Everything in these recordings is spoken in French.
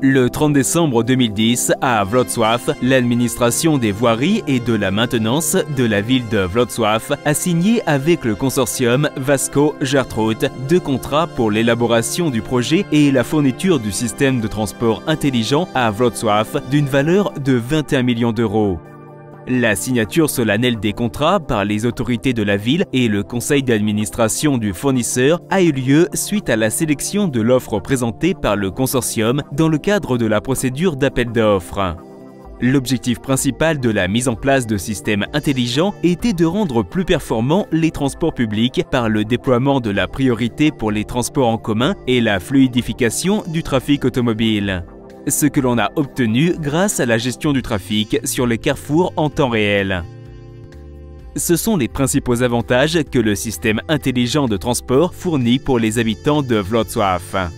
Le 30 décembre 2010, à Wrocław, l'administration des voiries et de la maintenance de la ville de Wrocław a signé avec le consortium Wasco-Gertrud 2 contrats pour l'élaboration du projet et la fourniture du système de transport intelligent à Wrocław d'une valeur de 21 millions d'euros. La signature solennelle des contrats par les autorités de la ville et le conseil d'administration du fournisseur a eu lieu suite à la sélection de l'offre présentée par le consortium dans le cadre de la procédure d'appel d'offres. L'objectif principal de la mise en place de systèmes intelligents était de rendre plus performants les transports publics par le déploiement de la priorité pour les transports en commun et la fluidification du trafic automobile. Ce que l'on a obtenu grâce à la gestion du trafic sur les carrefours en temps réel. Ce sont les principaux avantages que le système intelligent de transport fournit pour les habitants de Wrocław.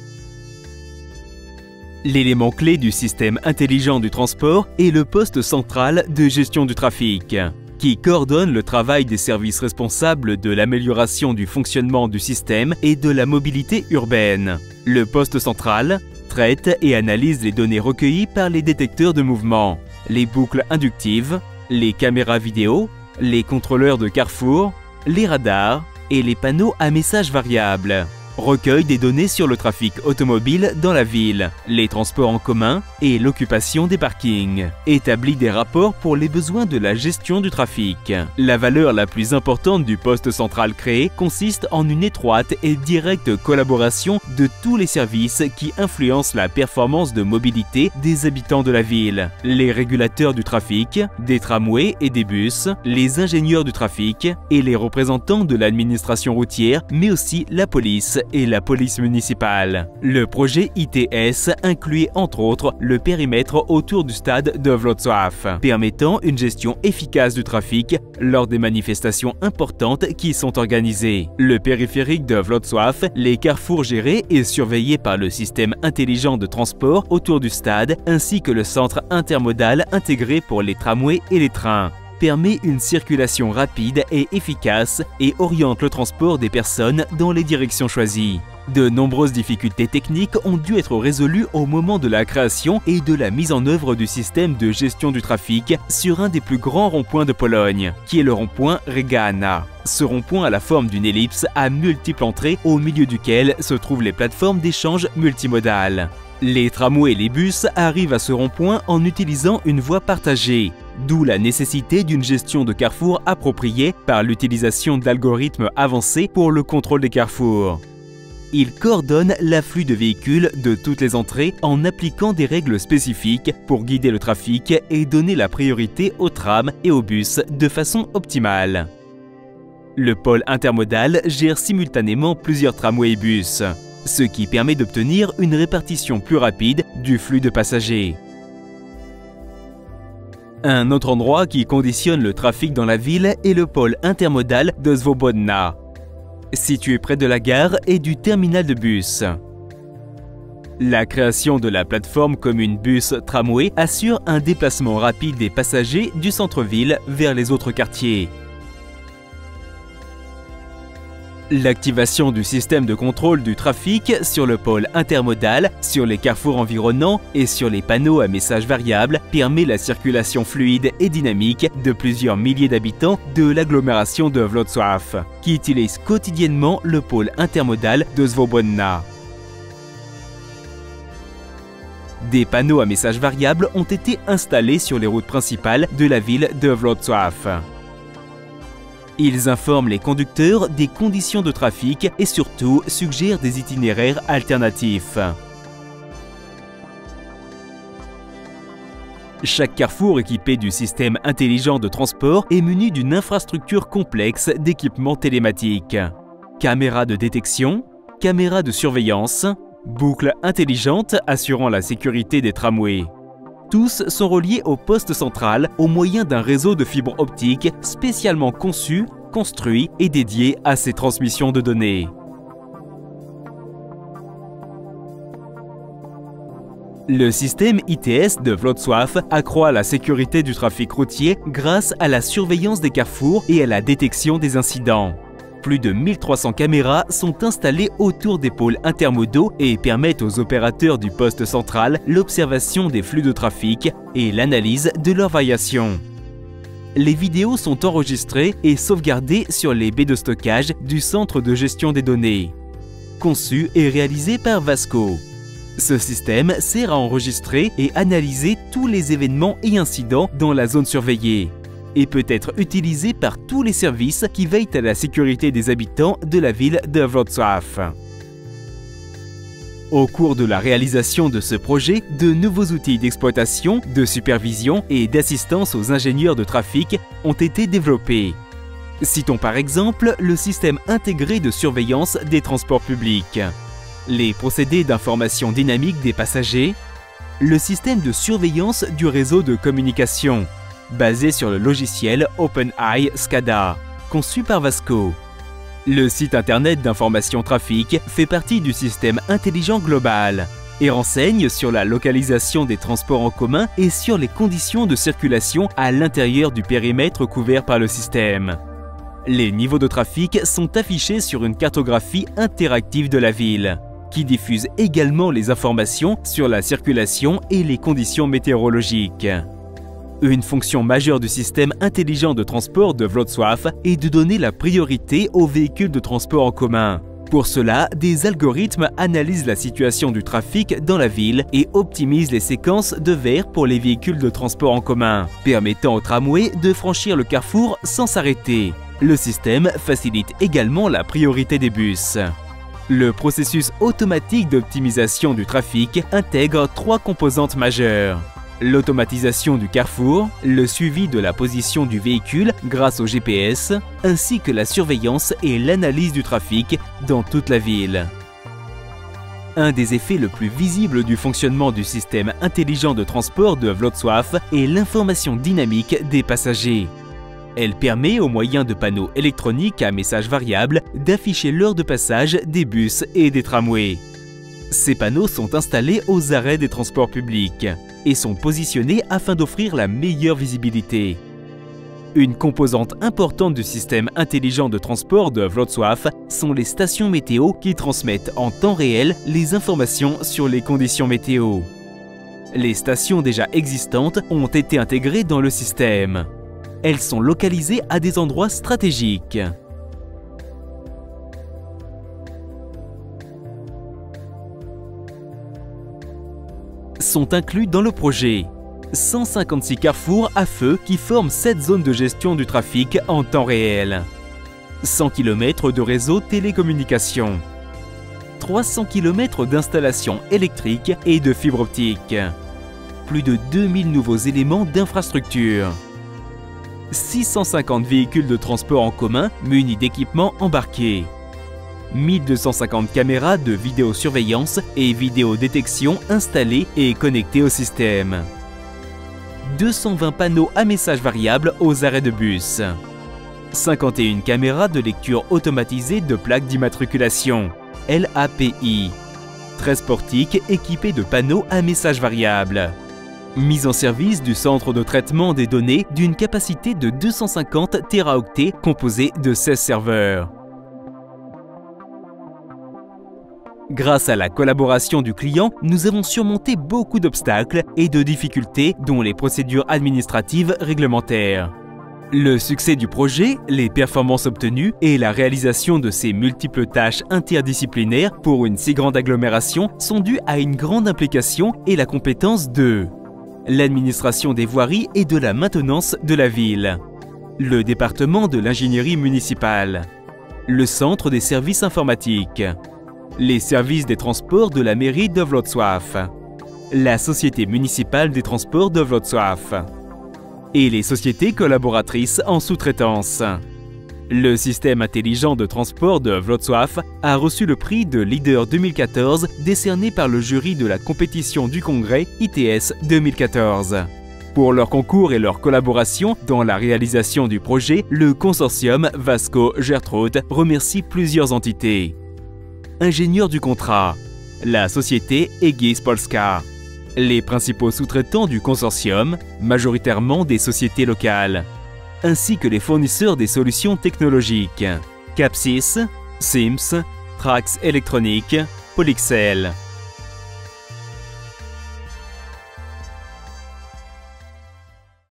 L'élément clé du système intelligent du transport est le poste central de gestion du trafic, qui coordonne le travail des services responsables de l'amélioration du fonctionnement du système et de la mobilité urbaine. Le poste central traite et analyse les données recueillies par les détecteurs de mouvement, les boucles inductives, les caméras vidéo, les contrôleurs de carrefour, les radars et les panneaux à messages variables. Recueille des données sur le trafic automobile dans la ville, les transports en commun et l'occupation des parkings. Établit des rapports pour les besoins de la gestion du trafic. La valeur la plus importante du poste central créé consiste en une étroite et directe collaboration de tous les services qui influencent la performance de mobilité des habitants de la ville. Les régulateurs du trafic, des tramways et des bus, les ingénieurs du trafic et les représentants de l'administration routière, mais aussi la police et la police municipale. Le projet ITS incluait entre autres le périmètre autour du stade de Wrocław, permettant une gestion efficace du trafic lors des manifestations importantes qui sont organisées. Le périphérique de Wrocław, les carrefours gérés et surveillés par le système intelligent de transport autour du stade, ainsi que le centre intermodal intégré pour les tramways et les trains, permet une circulation rapide et efficace et oriente le transport des personnes dans les directions choisies. De nombreuses difficultés techniques ont dû être résolues au moment de la création et de la mise en œuvre du système de gestion du trafic sur un des plus grands ronds-points de Pologne, qui est le rond-point Regana. Ce rond-point a la forme d'une ellipse à multiples entrées au milieu duquel se trouvent les plateformes d'échange multimodales. Les tramways et les bus arrivent à ce rond-point en utilisant une voie partagée, d'où la nécessité d'une gestion de carrefour appropriée par l'utilisation d'algorithmes avancés pour le contrôle des carrefours. Il coordonne l'afflux de véhicules de toutes les entrées en appliquant des règles spécifiques pour guider le trafic et donner la priorité aux trams et aux bus de façon optimale. Le pôle intermodal gère simultanément plusieurs tramways et bus, ce qui permet d'obtenir une répartition plus rapide du flux de passagers. Un autre endroit qui conditionne le trafic dans la ville est le pôle intermodal de Swobodna, situé près de la gare et du terminal de bus. La création de la plateforme commune bus-tramway assure un déplacement rapide des passagers du centre-ville vers les autres quartiers. L'activation du système de contrôle du trafic sur le pôle intermodal, sur les carrefours environnants et sur les panneaux à messages variables permet la circulation fluide et dynamique de plusieurs milliers d'habitants de l'agglomération de Wrocław, qui utilisent quotidiennement le pôle intermodal de Swobodna. Des panneaux à messages variables ont été installés sur les routes principales de la ville de Wrocław. Ils informent les conducteurs des conditions de trafic et surtout suggèrent des itinéraires alternatifs. Chaque carrefour équipé du système intelligent de transport est muni d'une infrastructure complexe d'équipements télématiques. Caméras de détection, caméras de surveillance, boucles intelligentes assurant la sécurité des tramways. Tous sont reliés au poste central au moyen d'un réseau de fibres optiques spécialement conçu, construit et dédié à ces transmissions de données. Le système ITS de Wrocław accroît la sécurité du trafic routier grâce à la surveillance des carrefours et à la détection des incidents. Plus de 1300 caméras sont installées autour des pôles intermodaux et permettent aux opérateurs du poste central l'observation des flux de trafic et l'analyse de leurs variations. Les vidéos sont enregistrées et sauvegardées sur les baies de stockage du centre de gestion des données. Conçu et réalisé par Vasco. Ce système sert à enregistrer et analyser tous les événements et incidents dans la zone surveillée et peut être utilisé par tous les services qui veillent à la sécurité des habitants de la ville de Wrocław. Au cours de la réalisation de ce projet, de nouveaux outils d'exploitation, de supervision et d'assistance aux ingénieurs de trafic ont été développés. Citons par exemple le système intégré de surveillance des transports publics, les procédés d'information dynamique des passagers, le système de surveillance du réseau de communication, basé sur le logiciel OpenEye SCADA, conçu par Vasco. Le site internet d'information trafic fait partie du système intelligent global et renseigne sur la localisation des transports en commun et sur les conditions de circulation à l'intérieur du périmètre couvert par le système. Les niveaux de trafic sont affichés sur une cartographie interactive de la ville, qui diffuse également les informations sur la circulation et les conditions météorologiques. Une fonction majeure du système intelligent de transport de Wrocław est de donner la priorité aux véhicules de transport en commun. Pour cela, des algorithmes analysent la situation du trafic dans la ville et optimisent les séquences de vert pour les véhicules de transport en commun, permettant aux tramways de franchir le carrefour sans s'arrêter. Le système facilite également la priorité des bus. Le processus automatique d'optimisation du trafic intègre 3 composantes majeures. L'automatisation du carrefour, le suivi de la position du véhicule grâce au GPS, ainsi que la surveillance et l'analyse du trafic dans toute la ville. Un des effets le plus visibles du fonctionnement du système intelligent de transport de Wrocław est l'information dynamique des passagers. Elle permet, au moyen de panneaux électroniques à messages variables, d'afficher l'heure de passage des bus et des tramways. Ces panneaux sont installés aux arrêts des transports publics et sont positionnés afin d'offrir la meilleure visibilité. Une composante importante du système intelligent de transport de Wrocław sont les stations météo qui transmettent en temps réel les informations sur les conditions météo. Les stations déjà existantes ont été intégrées dans le système. Elles sont localisées à des endroits stratégiques. Sont inclus dans le projet 156 carrefours à feu qui forment 7 zones de gestion du trafic en temps réel, 100 km de réseau télécommunications, 300 km d'installations électriques et de fibre optique, plus de 2000 nouveaux éléments d'infrastructure, 650 véhicules de transport en commun munis d'équipements embarqués, 1250 caméras de vidéosurveillance et vidéodétection installées et connectées au système. 220 panneaux à messages variables aux arrêts de bus. 51 caméras de lecture automatisée de plaques d'immatriculation, LAPI. 13 portiques équipés de panneaux à messages variables. Mise en service du centre de traitement des données d'une capacité de 250 téraoctets composé de 16 serveurs. Grâce à la collaboration du client, nous avons surmonté beaucoup d'obstacles et de difficultés, dont les procédures administratives réglementaires. Le succès du projet, les performances obtenues et la réalisation de ces multiples tâches interdisciplinaires pour une si grande agglomération sont dus à une grande implication et la compétence de l'administration des voiries et de la maintenance de la ville, le département de l'ingénierie municipale, le centre des services informatiques, les services des transports de la mairie de Wrocław, la société municipale des transports de Wrocław et les sociétés collaboratrices en sous-traitance. Le système intelligent de transport de Wrocław a reçu le prix de Leader 2014 décerné par le jury de la compétition du congrès ITS 2014. Pour leur concours et leur collaboration dans la réalisation du projet, le consortium Vasco Gertraud remercie plusieurs entités. Ingénieur du contrat, la société Egis Polska, les principaux sous-traitants du consortium, majoritairement des sociétés locales, ainsi que les fournisseurs des solutions technologiques, Capsys, Sims, Trax Électronique, Polyxel.